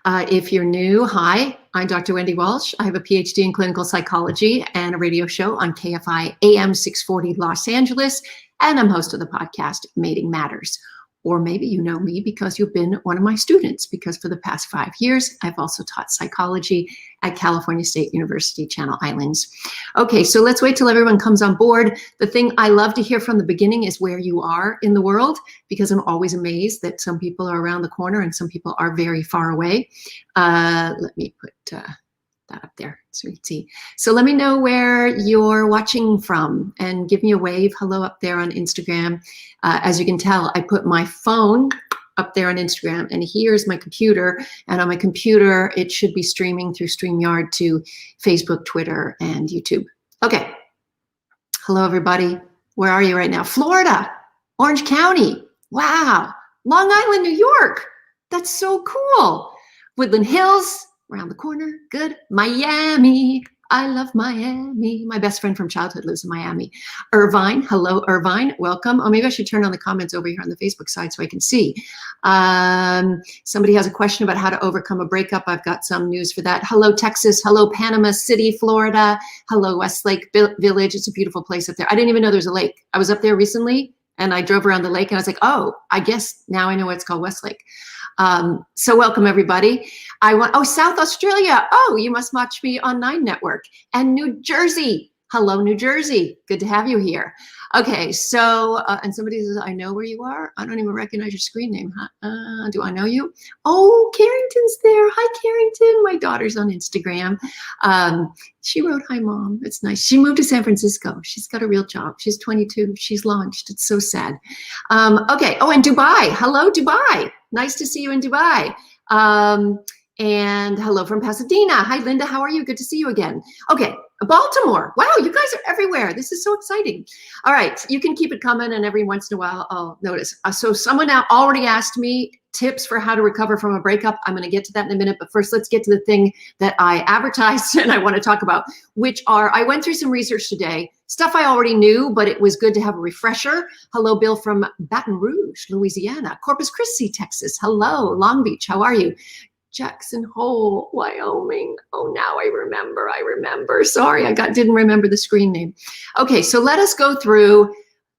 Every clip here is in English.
If you're new, hi, I'm Dr. Wendy Walsh. I have a PhD in clinical psychology and a radio show on KFI AM 640 Los Angeles, and I'm host of the podcast Mating Matters. Or maybe you know me because you've been one of my students, because for the past 5 years, I've also taught psychology at California State University, Channel Islands. Okay, so let's wait till everyone comes on board. The thing I love to hear from the beginning is where you are in the world, because I'm always amazed that some people are around the corner and some people are very far away. Let me put that up there so you can see. So let me know where you're watching from and give me a wave. Hello up there on Instagram. As you can tell, I put my phone up there on Instagram, and here's my computer. And on my computer, it should be streaming through StreamYard to Facebook, Twitter, and YouTube. Okay. Hello, everybody. Where are you right now? Florida, Orange County. Wow. Long Island, New York. That's so cool. Woodland Hills, around the corner. Good. Miami. I love Miami. My best friend from childhood lives in Miami. Irvine. Hello, Irvine. Welcome. Oh, maybe I should turn on the comments over here on the Facebook side so I can see. Somebody has a question about how to overcome a breakup. I've got some news for that. Hello, Texas. Hello, Panama City, Florida. Hello, Westlake Village. It's a beautiful place up there. I didn't even know there's a lake. I was up there recently and I drove around the lake and I was like, oh, I guess now I know why it's called Westlake. So welcome everybody. South Australia. Oh, you must watch me on 9 Network. And New Jersey. Hello, New Jersey. Good to have you here. Okay, so, and somebody says, I know where you are. I don't even recognize your screen name. Huh? Do I know you? Oh, Carrington's there. Hi, Carrington. My daughter's on Instagram. She wrote, hi, Mom. It's nice. She moved to San Francisco. She's got a real job. She's 22. She's launched. It's so sad. Okay. Oh, and Dubai. Hello, Dubai. Nice to see you in Dubai. And hello from Pasadena. Hi, Linda. How are you? Good to see you again. Okay. Baltimore. Wow, you guys are everywhere. This is so exciting. All right. You can keep it coming, and every once in a while I'll notice. So someone now already asked me tips for how to recover from a breakup. I'm going to get to that in a minute, but first let's get to the thing that I advertised and I want to talk about, which are, I went through some research today, stuff I already knew, but it was good to have a refresher. Hello, Bill from Baton Rouge, Louisiana. Corpus Christi, Texas. Hello, Long Beach. How are you? Jackson Hole, Wyoming. Oh, now I remember. Sorry, didn't remember the screen name. Okay, so let us go through,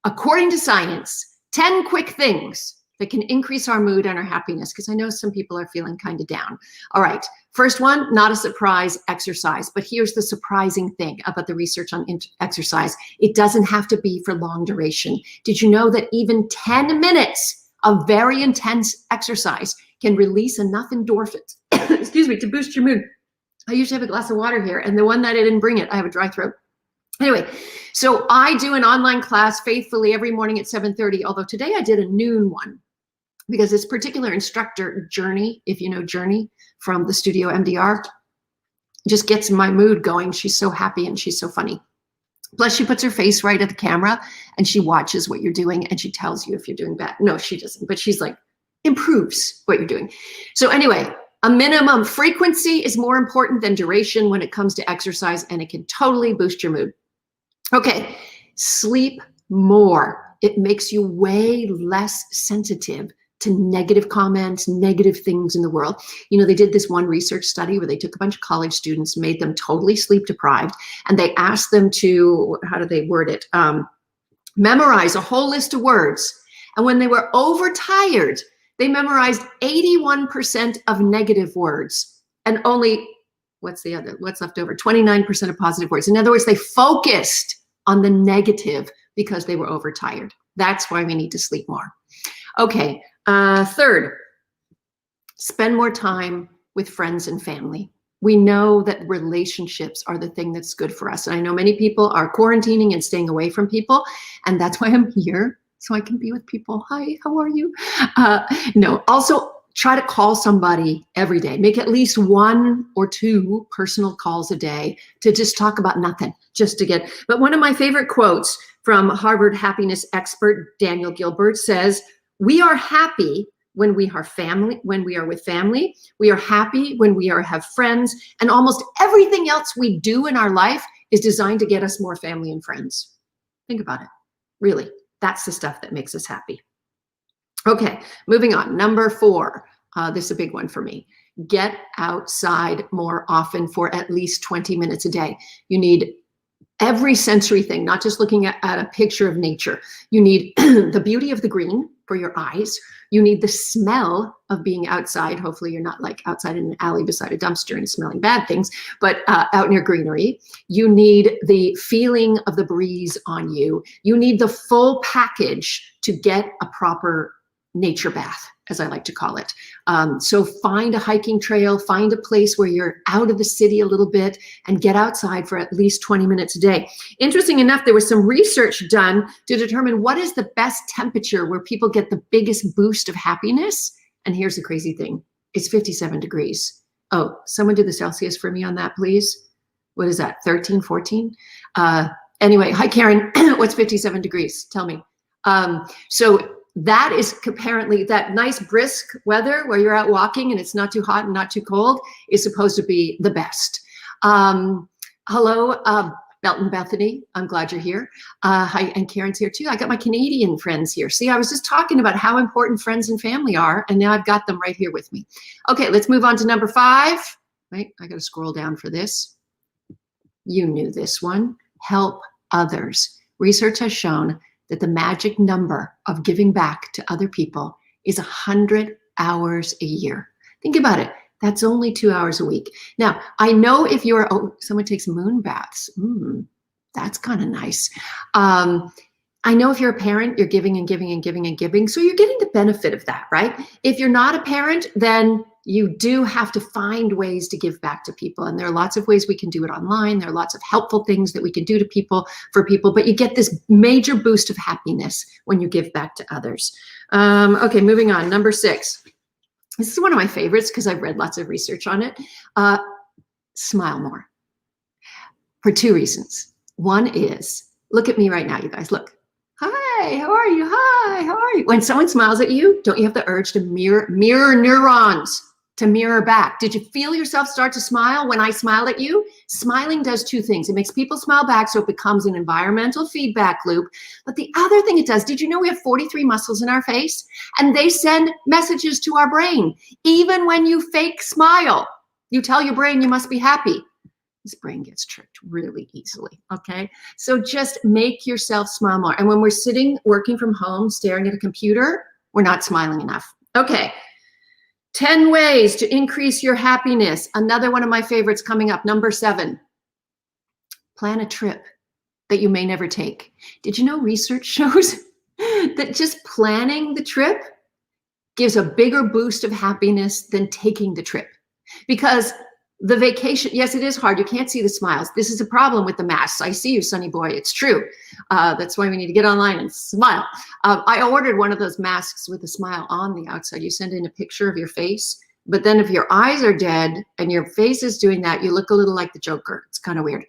according to science, 10 quick things that can increase our mood and our happiness, because I know some people are feeling kind of down. All right, first one, not a surprise, exercise. But here's the surprising thing about the research on exercise. It doesn't have to be for long duration. Did you know that even 10 minutes of very intense exercise can release enough endorphins, excuse me, to boost your mood? I usually have a glass of water here, and the one night I didn't bring it, I have a dry throat. Anyway, so I do an online class faithfully every morning at 7:30, although today I did a noon one because this particular instructor, Journey, if you know Journey from the studio MDR, just gets my mood going. She's so happy and she's so funny. Plus, she puts her face right at the camera and she watches what you're doing and she tells you if you're doing bad. No, she doesn't, but she's like, improves what you're doing. So anyway, a minimum frequency is more important than duration when it comes to exercise, and it can totally boost your mood. Okay, sleep more. It makes you way less sensitive to negative comments, negative things in the world. You know, they did this one research study where they took a bunch of college students, made them totally sleep deprived, and they asked them to, how do they word it? Memorize a whole list of words. And when they were overtired, they memorized 81% of negative words and only, what's left over? 29% of positive words. In other words, they focused on the negative because they were overtired. That's why we need to sleep more. Okay, third, spend more time with friends and family. We know that relationships are the thing that's good for us. And I know many people are quarantining and staying away from people, and that's why I'm here, so I can be with people. Hi, how are you? No, also try to call somebody every day. Make at least 1 or 2 personal calls a day to just talk about nothing, just to get. But one of my favorite quotes from Harvard happiness expert Daniel Gilbert says, "We are happy when we are family, when we are with family. We are happy when we have friends, and almost everything else we do in our life is designed to get us more family and friends." Think about it. Really, that's the stuff that makes us happy. Okay, moving on. Number 4. This is a big one for me. get outside more often for at least 20 minutes a day. You need every sensory thing, not just looking at a picture of nature. You need the beauty of the green for your eyes. You need the smell of being outside. Hopefully you're not like outside in an alley beside a dumpster and smelling bad things, but out near greenery. You need the feeling of the breeze on you. You need the full package to get a proper nature bath, as I like to call it. So find a hiking trail, find a place where you're out of the city a little bit and get outside for at least 20 minutes a day. Interesting enough, there was some research done to determine what is the best temperature where people get the biggest boost of happiness. And here's the crazy thing. It's 57 degrees. Oh, someone do the Celsius for me on that, please. What is that, 13, 14? Anyway, hi, Karen. What's 57 degrees? Tell me. So that is apparently that nice brisk weather where you're out walking and it's not too hot and not too cold is supposed to be the best. Hello, Belton Bethany. I'm glad you're here. Hi, and Karen's here too. I got my Canadian friends here. See, I was just talking about how important friends and family are, and now I've got them right here with me. Okay, let's move on to number 5. Wait, I got to scroll down for this. You knew this one. Help others. Research has shown that the magic number of giving back to other people is 100 hours a year. Think about it. That's only 2 hours a week. Now, I know if you're, oh, someone takes moon baths. That's kind of nice. I know if you're a parent, you're giving and giving and giving and giving. So you're getting the benefit of that, right? If you're not a parent, then you do have to find ways to give back to people. And there are lots of ways we can do it online. There are lots of helpful things that we can do to people, for people, but you get this major boost of happiness when you give back to others. Okay, moving on. Number 6. This is one of my favorites because I've read lots of research on it. Smile more for 2 reasons. One is, look at me right now, you guys, look. Hi, how are you? Hi, how are you? When someone smiles at you, don't you have the urge to mirror neurons to mirror back? Did you feel yourself start to smile when I smiled at you? Smiling does 2 things. It makes people smile back, so it becomes an environmental feedback loop. But the other thing it does, did you know we have 43 muscles in our face? And they send messages to our brain. Even when you fake smile, you tell your brain you must be happy. This brain gets tricked really easily, okay? So just make yourself smile more. And when we're sitting, working from home, staring at a computer, we're not smiling enough. Okay. 10 ways to increase your happiness. Another one of my favorites coming up, number 7. Plan a trip that you may never take. Did you know research shows that just planning the trip gives a bigger boost of happiness than taking the trip? Because the vacation, yes, it is hard. You can't see the smiles. This is a problem with the masks. I see you, Sonny boy. It's true. That's why we need to get online and smile. I ordered one of those masks with a smile on the outside. You send in a picture of your face, but then if your eyes are dead and your face is doing that, you look a little like the Joker. It's kind of weird.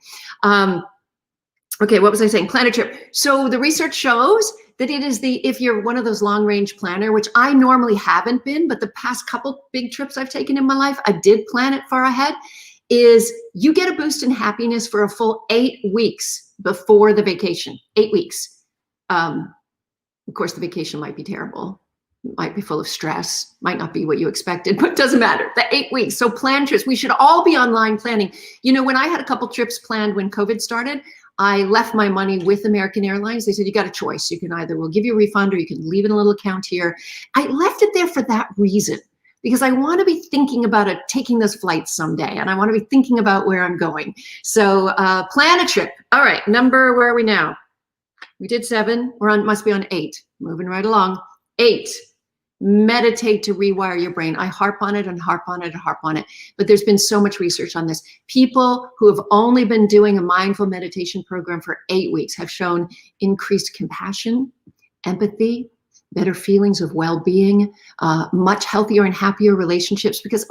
Okay, what was I saying? Plan a trip. So the research shows that it is if you're one of those long range planner, which I normally haven't been, but the past couple big trips I've taken in my life, I did plan it far ahead, is you get a boost in happiness for a full 8 weeks before the vacation. 8 weeks. Of course, the vacation might be terrible. Might be full of stress, might not be what you expected, but it doesn't matter. The 8 weeks. So plan trips. We should all be online planning. You know, when I had a couple trips planned when COVID started, I left my money with American Airlines. They said, you got a choice. You can either, we'll give you a refund or you can leave in a little account here. I left it there for that reason, because I want to be thinking about taking those flights someday. And I want to be thinking about where I'm going. So plan a trip. All right. Where are we now? We did 7. Must be on 8. Moving right along. 8. Meditate to rewire your brain. I harp on it and harp on it and harp on it, but there's been so much research on this. People who have only been doing a mindful meditation program for 8 weeks have shown increased compassion, empathy, better feelings of well-being, much healthier and happier relationships, because,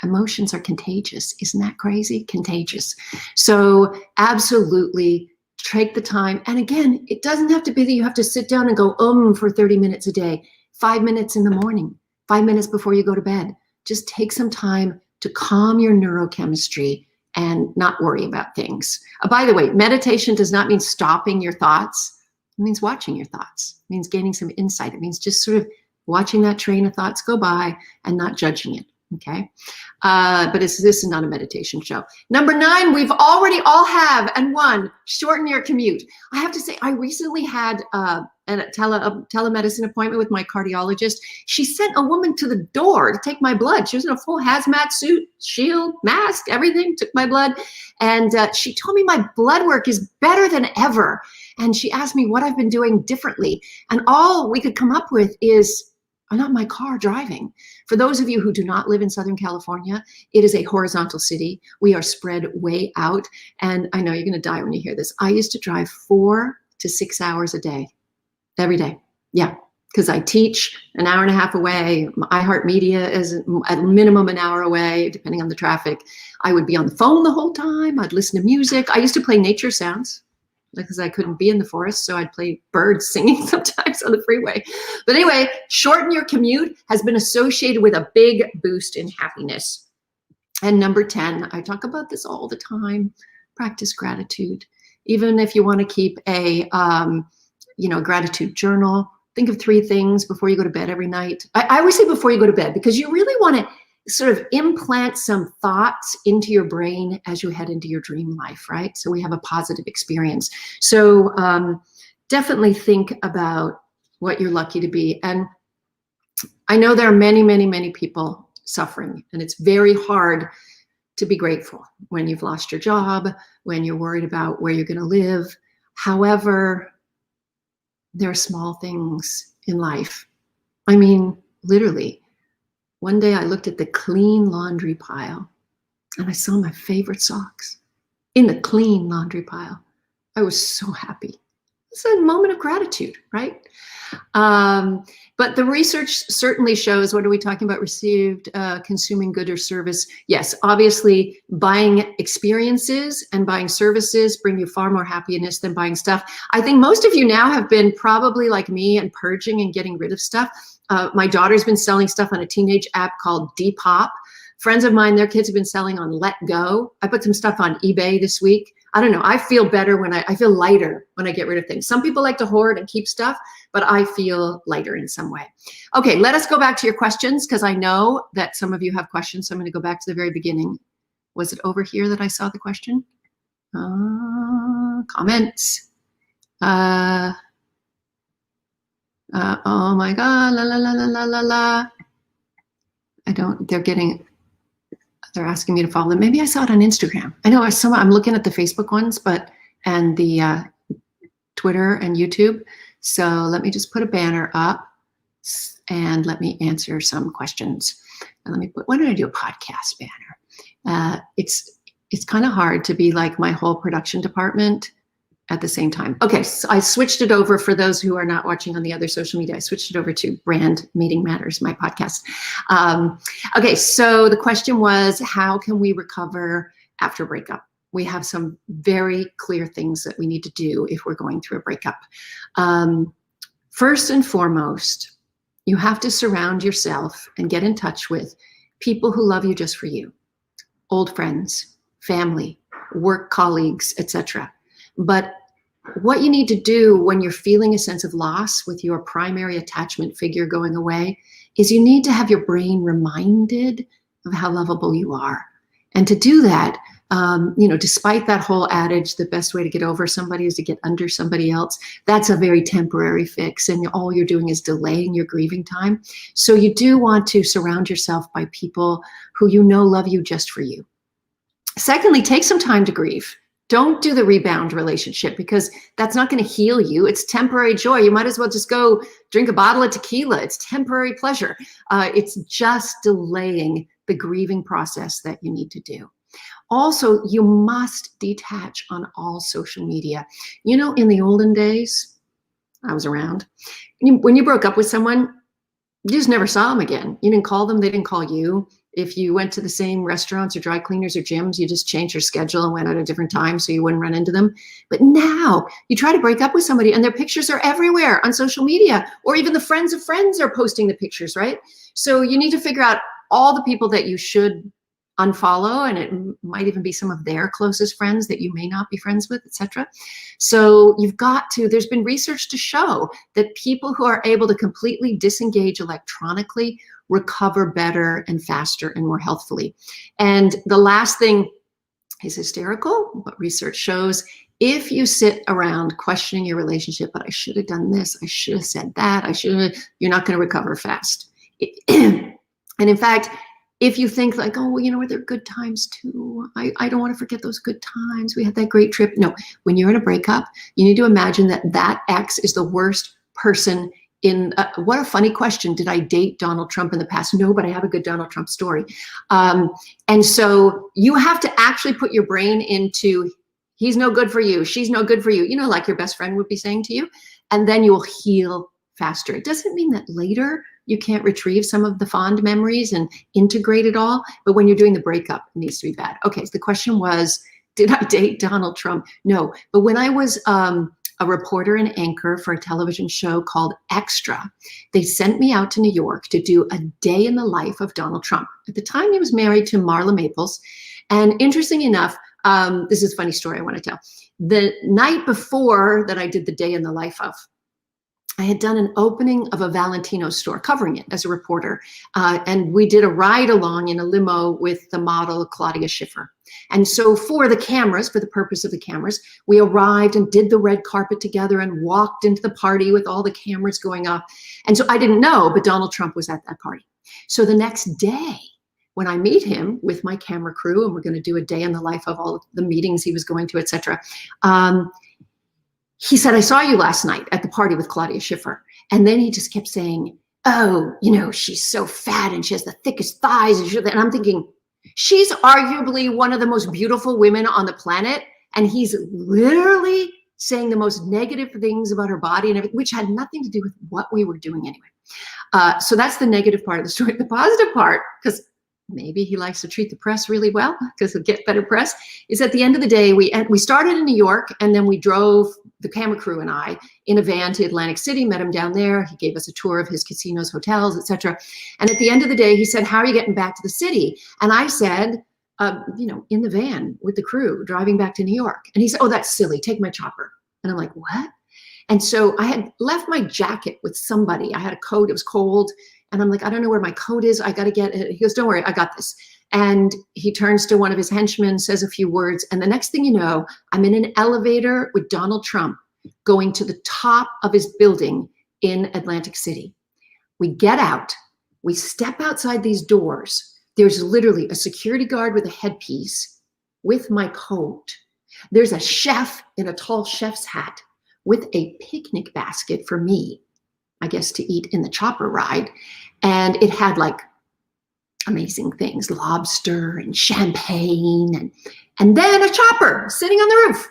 emotions are contagious. Isn't that crazy? Contagious. So absolutely take the time. And again, it doesn't have to be that you have to sit down and go, for 30 minutes a day. 5 minutes in the morning, 5 minutes before you go to bed. Just take some time to calm your neurochemistry and not worry about things. By the way, meditation does not mean stopping your thoughts. It means watching your thoughts. It means gaining some insight. It means just sort of watching that train of thoughts go by and not judging it. Okay. But this is not a meditation show. Number 9, we've already all have, and 1, shorten your commute. I have to say, I recently had a telemedicine appointment with my cardiologist. She sent a woman to the door to take my blood. She was in a full hazmat suit, shield, mask, everything, took my blood. And she told me my blood work is better than ever. And she asked me what I've been doing differently. And all we could come up with is, I'm not in my car driving. For those of you who do not live in Southern California, it is a horizontal city. We are spread way out. And I know you're going to die when you hear this. I used to drive 4 to 6 hours a day, every day. Yeah, because I teach an hour and a half away. iHeartMedia is at minimum an hour away, depending on the traffic. I would be on the phone the whole time. I'd listen to music. I used to play nature sounds, because I couldn't be in the forest, so I'd play birds singing sometimes on the freeway. But anyway, shorten your commute has been associated with a big boost in happiness. And number 10, I talk about this all the time, practice gratitude. Even if you want to keep a gratitude journal, think of 3 things before you go to bed every night. I always say before you go to bed, because you really want to sort of implant some thoughts into your brain as you head into your dream life, right? So we have a positive experience. So definitely think about what you're lucky to be. And I know there are many, many, many people suffering, and it's very hard to be grateful when you've lost your job, when you're worried about where you're going to live. However, there are small things in life. I mean, literally. One day I looked at the clean laundry pile and I saw my favorite socks in the clean laundry pile. I was so happy. It's a moment of gratitude, right? But the research certainly shows, what are we talking about? Received, consuming good or service. Yes, obviously buying experiences and buying services bring you far more happiness than buying stuff. I think most of you now have been probably like me and purging and getting rid of stuff. My daughter's been selling stuff on a teenage app called Depop. Friends of mine, their kids have been selling on Let Go. I put some stuff on eBay this week. I don't know. I feel better when I feel lighter when I get rid of things. Some people like to hoard and keep stuff, but I feel lighter in some way. Okay, let us go back to your questions, because I know that some of you have questions. So I'm going to go back to the very beginning. Was it over here that I saw the question? Comments. Oh my God, la la la la la la la. They're asking me to follow them. Maybe I saw it on Instagram. I know I'm looking at the Facebook ones, and the Twitter and YouTube. So let me just put a banner up and let me answer some questions. And why don't I do a podcast banner? It's kind of hard to be like my whole production department at the same time. Okay, so I switched it over for those who are not watching on the other social media. I switched it over to Brand Meeting Matters, my podcast. Okay, so the question was, how can we recover after a breakup? We have some very clear things that we need to do if we're going through a breakup. First and foremost, you have to surround yourself and get in touch with people who love you just for you. Old friends, family, work colleagues, etc. But what you need to do when you're feeling a sense of loss with your primary attachment figure going away is you need to have your brain reminded of how lovable you are. And to do that, despite that whole adage, the best way to get over somebody is to get under somebody else, that's a very temporary fix. And all you're doing is delaying your grieving time. So you do want to surround yourself by people who you know love you just for you. Secondly, take some time to grieve. Don't do the rebound relationship, because that's not going to heal you. It's temporary joy. You might as well just go drink a bottle of tequila. It's temporary pleasure. It's just delaying the grieving process that you need to do. Also, you must detach on all social media. You know, in the olden days, I was around, when you broke up with someone, you just never saw them again. You didn't call them. They didn't call you. If you went to the same restaurants or dry cleaners or gyms, you just changed your schedule and went at a different time so you wouldn't run into them. But now you try to break up with somebody and their pictures are everywhere on social media, or even the friends of friends are posting the pictures, right? So you need to figure out all the people that you should unfollow, and it might even be some of their closest friends that you may not be friends with, etc. So you've got to, there's been research to show that people who are able to completely disengage electronically recover better and faster and more healthfully. And the last thing is hysterical, but research shows if you sit around questioning your relationship, but I should have done this, I should have said that, you're not going to recover fast. And in fact, if you think like, oh, well, you know what, there are good times too. I don't want to forget those good times. We had that great trip. No, when you're in a breakup, you need to imagine that ex is the worst person in, what a funny question. Did I date Donald Trump in the past? No, but I have a good Donald Trump story. And so you have to actually put your brain into, he's no good for you. She's no good for you. You know, like your best friend would be saying to you, and then you'll heal faster. It doesn't mean that later you can't retrieve some of the fond memories and integrate it all. But when you're doing the breakup, it needs to be bad. Okay, so the question was, did I date Donald Trump? No, but when I was a reporter and anchor for a television show called Extra, they sent me out to New York to do a day in the life of Donald Trump. At the time, he was married to Marla Maples. And interesting enough, this is a funny story I want to tell. The night before that I did the day in the life of, I had done an opening of a Valentino store, covering it as a reporter. And we did a ride along in a limo with the model Claudia Schiffer. And so for the cameras, for the purpose of the cameras, we arrived and did the red carpet together and walked into the party with all the cameras going off. And so I didn't know, but Donald Trump was at that party. So the next day, when I meet him with my camera crew, and we're going to do a day in the life of all of the meetings he was going to, et cetera, he said, I saw you last night at the party with Claudia Schiffer. And then he just kept saying, oh, you know, she's so fat and she has the thickest thighs. And I'm thinking, she's arguably one of the most beautiful women on the planet. And he's literally saying the most negative things about her body and everything, which had nothing to do with what we were doing anyway. So that's the negative part of the story. The positive part, because maybe he likes to treat the press really well because he'll get better press, is at the end of the day, we started in New York, and then we drove, the camera crew and I, in a van to Atlantic City, met him down there. He gave us a tour of his casinos, hotels, etc. And at the end of the day, he said, how are you getting back to the city? And I said, you know, in the van with the crew driving back to New York. And he said, oh, that's silly. Take my chopper. And I'm like, what? And so I had left my jacket with somebody. I had a coat. It was cold. And I'm like, I don't know where my coat is. I got to get it. He goes, don't worry, I got this. And he turns to one of his henchmen, says a few words. And the next thing you know, I'm in an elevator with Donald Trump going to the top of his building in Atlantic City. We get out. We step outside these doors. There's literally a security guard with a headpiece with my coat. There's a chef in a tall chef's hat with a picnic basket for me, I guess, to eat in the chopper ride. And it had like amazing things, lobster and champagne, and then a chopper sitting on the roof.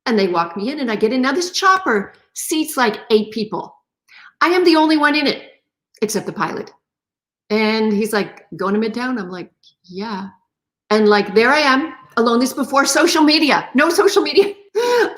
And they walk me in and I get in. Now this chopper seats like 8 people. I am the only one in it, except the pilot. And he's like, going to Midtown? I'm like, yeah. And like, there I am, alone. This before social media, no social media.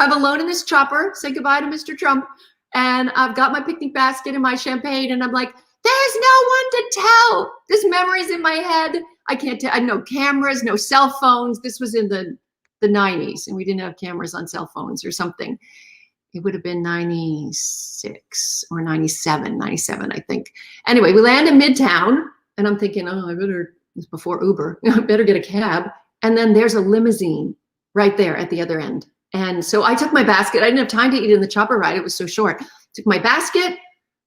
I'm alone in this chopper. Say goodbye to Mr. Trump. And I've got my picnic basket and my champagne. And I'm like, there's no one to tell. This memory's in my head. I can't tell. No cameras, no cell phones. This was in the 90s, and we didn't have cameras on cell phones or something. It would have been 96 or 97, I think. Anyway, we land in Midtown, and I'm thinking, oh, I better, it's before Uber, I better get a cab. And then there's a limousine right there at the other end. And so I took my basket. I didn't have time to eat in the chopper ride. It was so short. Took my basket,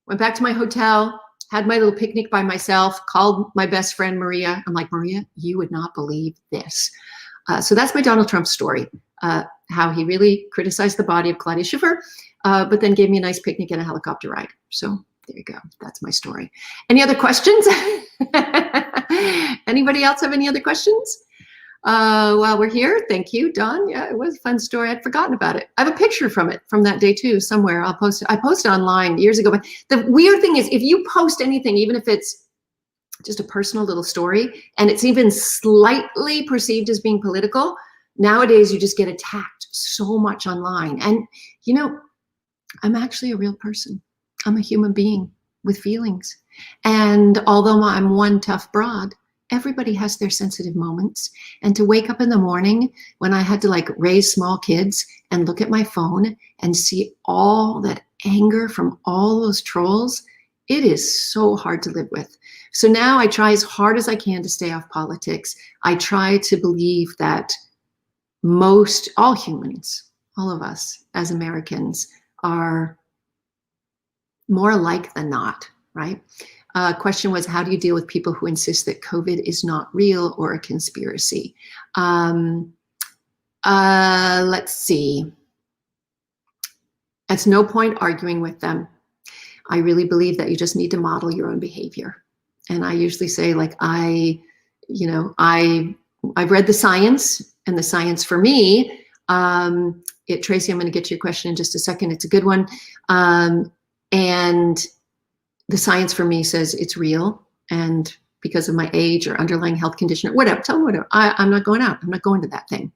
went back to my hotel, had my little picnic by myself, called my best friend, Maria. I'm like, Maria, you would not believe this. So that's my Donald Trump story, how he really criticized the body of Claudia Schiffer, but then gave me a nice picnic and a helicopter ride. So there you go. That's my story. Any other questions? Anybody else have any other questions? While we're here, thank you, Don. Yeah, it was a fun story. I'd forgotten about it. I have a picture from it, from that day too, somewhere. I'll post it. I posted online years ago. But the weird thing is, if you post anything, even if it's just a personal little story, and it's even slightly perceived as being political, nowadays you just get attacked so much online. And, you know, I'm actually a real person. I'm a human being with feelings. And although I'm one tough broad, everybody has their sensitive moments. And to wake up in the morning when I had to like raise small kids and look at my phone and see all that anger from all those trolls, it is so hard to live with. So now I try as hard as I can to stay off politics. I try to believe that all humans, all of us as Americans, are more alike than not, right? Question was, how do you deal with people who insist that COVID is not real or a conspiracy? Let's see. At no point arguing with them. I really believe that you just need to model your own behavior. And I usually say, like, I've read the science, and the science for me, Tracy, I'm going to get to your question in just a second. It's a good one. And the science for me says it's real. And because of my age or underlying health condition or whatever, tell me whatever, I'm not going out. I'm not going to that thing.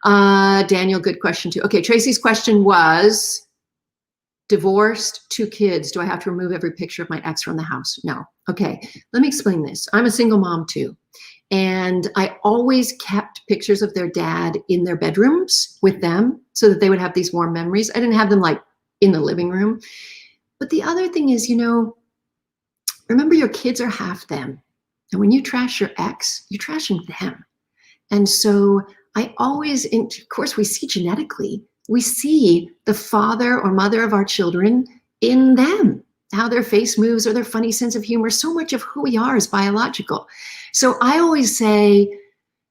Daniel, good question too. Okay, Tracy's question was, divorced, 2 kids. Do I have to remove every picture of my ex from the house? No. Okay, let me explain this. I'm a single mom too. And I always kept pictures of their dad in their bedrooms with them so that they would have these warm memories. I didn't have them like in the living room. But the other thing is, remember, your kids are half them. And when you trash your ex, you're trashing them. And so I always, of course, we see genetically, we see the father or mother of our children in them, how their face moves or their funny sense of humor. So much of who we are is biological. So I always say,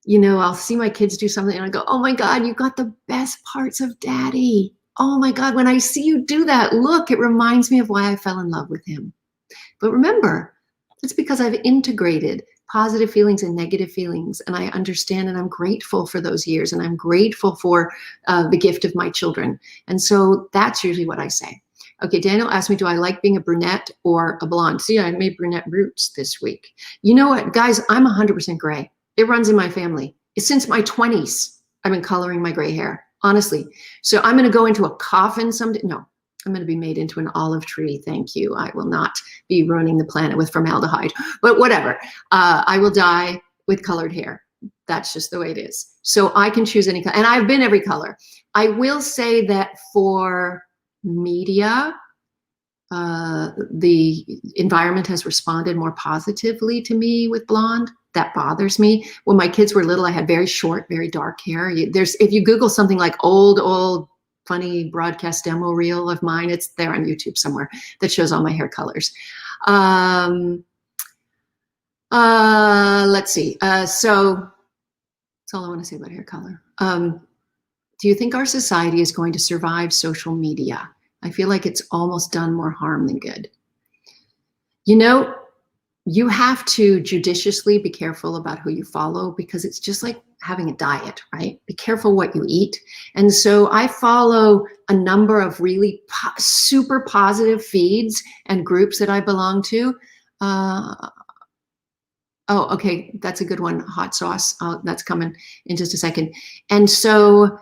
I'll see my kids do something and I go, oh my God, you got the best parts of daddy. Oh my God, when I see you do that, look, it reminds me of why I fell in love with him. But remember, it's because I've integrated positive feelings and negative feelings, and I understand, and I'm grateful for those years, and I'm grateful for the gift of my children. And so that's usually what I say. Okay, Daniel asked me, do I like being a brunette or a blonde? See, I made brunette roots this week. You know what, guys, I'm 100% gray. It runs in my family. Since my 20s, I've been coloring my gray hair, honestly. So I'm going to go into a coffin someday. No, I'm going to be made into an olive tree. Thank you. I will not be ruining the planet with formaldehyde, but whatever. I will die with colored hair. That's just the way it is. So I can choose any color, and I've been every color. I will say that for media, the environment has responded more positively to me with blonde. That bothers me. When my kids were little, I had very short, very dark hair. If you Google something like old funny broadcast demo reel of mine, it's there on YouTube somewhere that shows all my hair colors. Let's see. So that's all I want to say about hair color. Do you think our society is going to survive social media? I feel like it's almost done more harm than good. You have to judiciously be careful about who you follow, because it's just like having a diet, right? Be careful what you eat. And so I follow a number of really super positive feeds and groups that I belong to. Oh, okay, that's a good one. Hot sauce, that's coming in just a second. And so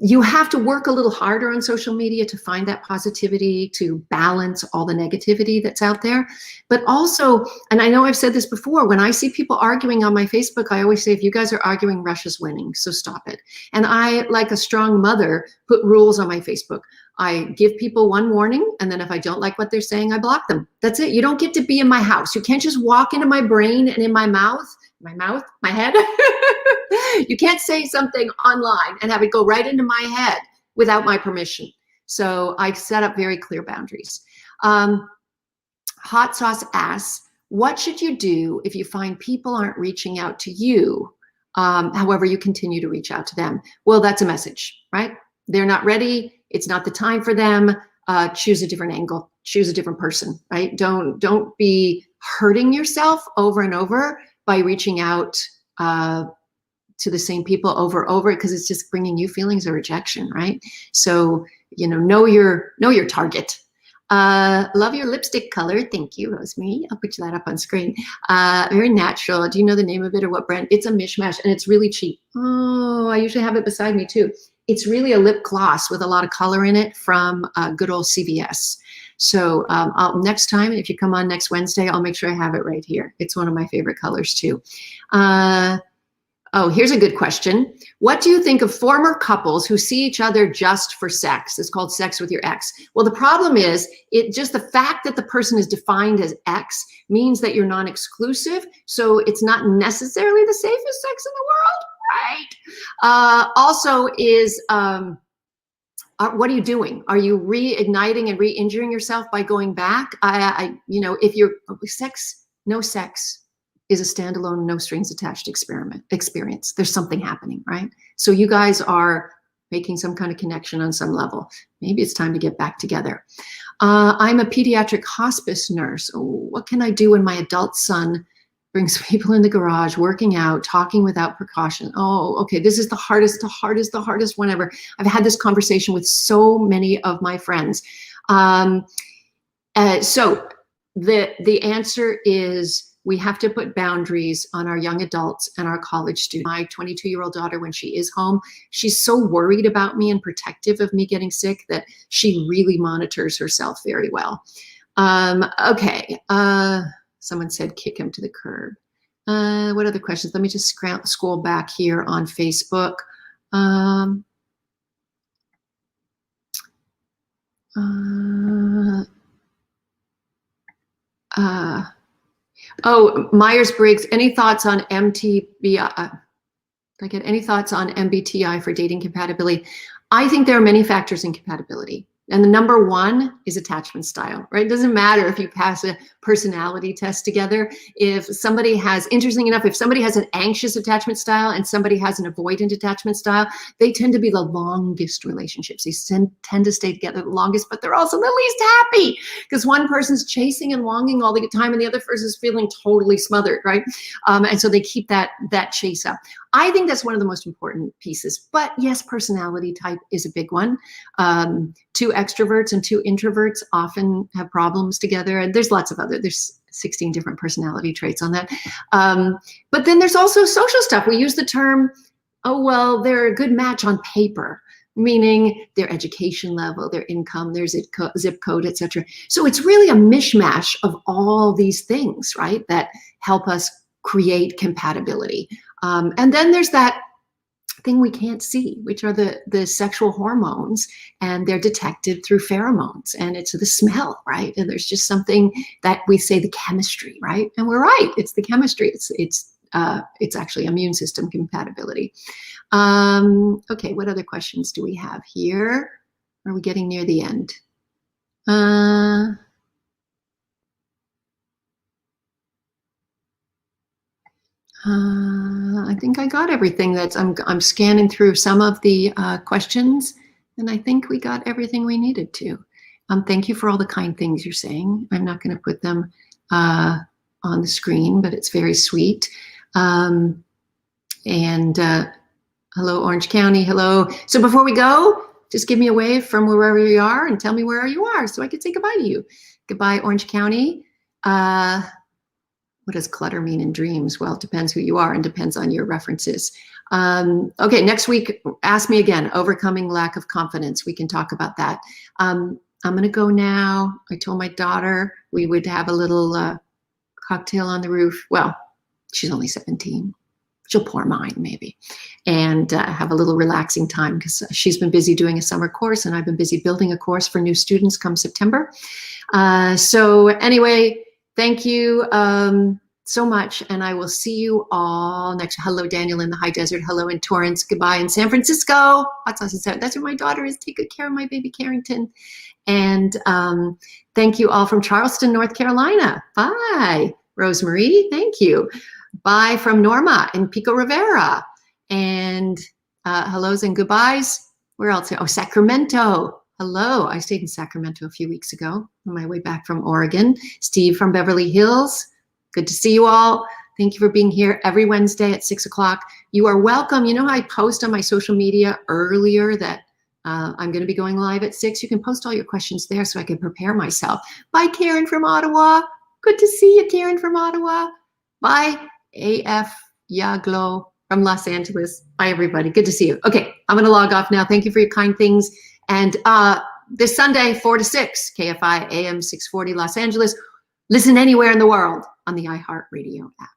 you have to work a little harder on social media to find that positivity, to balance all the negativity that's out there. But also, and I know I've said this before, when I see people arguing on my Facebook, I always say, if you guys are arguing, Russia's winning, so stop it. And I, like a strong mother, put rules on my Facebook. I give people one warning, and then if I don't like what they're saying, I block them. That's it. You don't get to be in my house. You can't just walk into my brain and in my mouth, my head. You can't say something online and have it go right into my head without my permission. So I set up very clear boundaries. Hot Sauce asks, what should you do if you find people aren't reaching out to you? However, you continue to reach out to them. Well, that's a message, right? They're not ready. It's not the time for them. Choose a different angle. Choose a different person, right? Don't be hurting yourself over and over by reaching out to the same people over and over, because it's just bringing you feelings of rejection, right? So, know your target. Love your lipstick color. Thank you, Rosemary. I'll put that up on screen. Very natural. Do you know the name of it or what brand? It's a mishmash, and it's really cheap. Oh, I usually have it beside me too. It's really a lip gloss with a lot of color in it from good old CVS. So next time, if you come on next Wednesday, I'll make sure I have it right here. It's one of my favorite colors too. Oh, here's a good question. What do you think of former couples who see each other just for sex? It's called sex with your ex. Well, the problem is just the fact that the person is defined as ex means that you're non-exclusive. So it's not necessarily the safest sex in the world, right? Also is, what are you doing? Are you reigniting and re-injuring yourself by going back? If you're no sex is a standalone, no strings attached experience. There's something happening, right? So you guys are making some kind of connection on some level. Maybe it's time to get back together. I'm a pediatric hospice nurse. Oh, what can I do when my adult son brings people in the garage, working out, talking without precaution? Oh, okay, this is the hardest one ever. I've had this conversation with so many of my friends. So the answer is, we have to put boundaries on our young adults and our college students. My 22-year-old daughter, when she is home, she's so worried about me and protective of me getting sick that she really monitors herself very well. Okay, someone said kick him to the curb. What other questions? Let me just scroll back here on Facebook. Oh, Myers-Briggs, any thoughts on MTBI? Did I get any thoughts on MBTI for dating compatibility? I think there are many factors in compatibility. And the number one is attachment style, right? It doesn't matter if you pass a personality test together. If somebody has, interesting enough, if somebody has an anxious attachment style and somebody has an avoidant attachment style, they tend to be the longest relationships. They tend to stay together the longest, but they're also the least happy because one person's chasing and longing all the time and the other person's feeling totally smothered, right? And so they keep that chase up. I think that's one of the most important pieces. But yes, personality type is a big one. Two extroverts and two introverts often have problems together. And there's lots of there's 16 different personality traits on that. But then there's also social stuff. We use the term, oh, well, they're a good match on paper, meaning their education level, their income, their zip code, etc. So it's really a mishmash of all these things, right, that help us create compatibility. And then there's that thing we can't see, which are the sexual hormones, and they're detected through pheromones, and it's the smell, right? And there's just something that we say the chemistry, right? And we're right, it's the chemistry. It's actually immune system compatibility. Okay, what other questions do we have here? Are we getting near the end? I think I got everything. I'm scanning through some of the questions, and I think we got everything we needed to. Thank you for all the kind things you're saying. I'm not going to put them on the screen, but it's very sweet. And hello, Orange County. Hello. So before we go, just give me a wave from wherever you are and tell me where you are so I can say goodbye to you. Goodbye, Orange County. What does clutter mean in dreams? Well, it depends who you are and depends on your references. Okay, next week, ask me again, overcoming lack of confidence. We can talk about that. I'm gonna go now. I told my daughter we would have a little cocktail on the roof. Well, she's only 17. She'll pour mine maybe, and have a little relaxing time because she's been busy doing a summer course and I've been busy building a course for new students come September. So anyway, thank you so much, and I will see you all next. Hello, Daniel in the high desert. Hello in Torrance. Goodbye in San Francisco. Hot sauce and that's where my daughter is. Take good care of my baby Carrington. And thank you all from Charleston, North Carolina. Bye. Rosemarie, thank you. Bye from Norma in Pico Rivera. And hellos and goodbyes. Where else? Oh, Sacramento. Hello. I stayed in Sacramento a few weeks ago on my way back from Oregon. Steve from Beverly Hills. Good to see you all. Thank you for being here every Wednesday at 6 o'clock. You are welcome. You know how I post on my social media earlier that I'm going to be going live at 6? You can post all your questions there so I can prepare myself. Bye, Karen from Ottawa. Good to see you, Karen from Ottawa. Bye, AF Yaglo from Los Angeles. Bye, everybody. Good to see you. Okay, I'm going to log off now. Thank you for your kind things. And this Sunday, 4 to 6, KFI AM 640 Los Angeles. Listen anywhere in the world on the iHeartRadio app.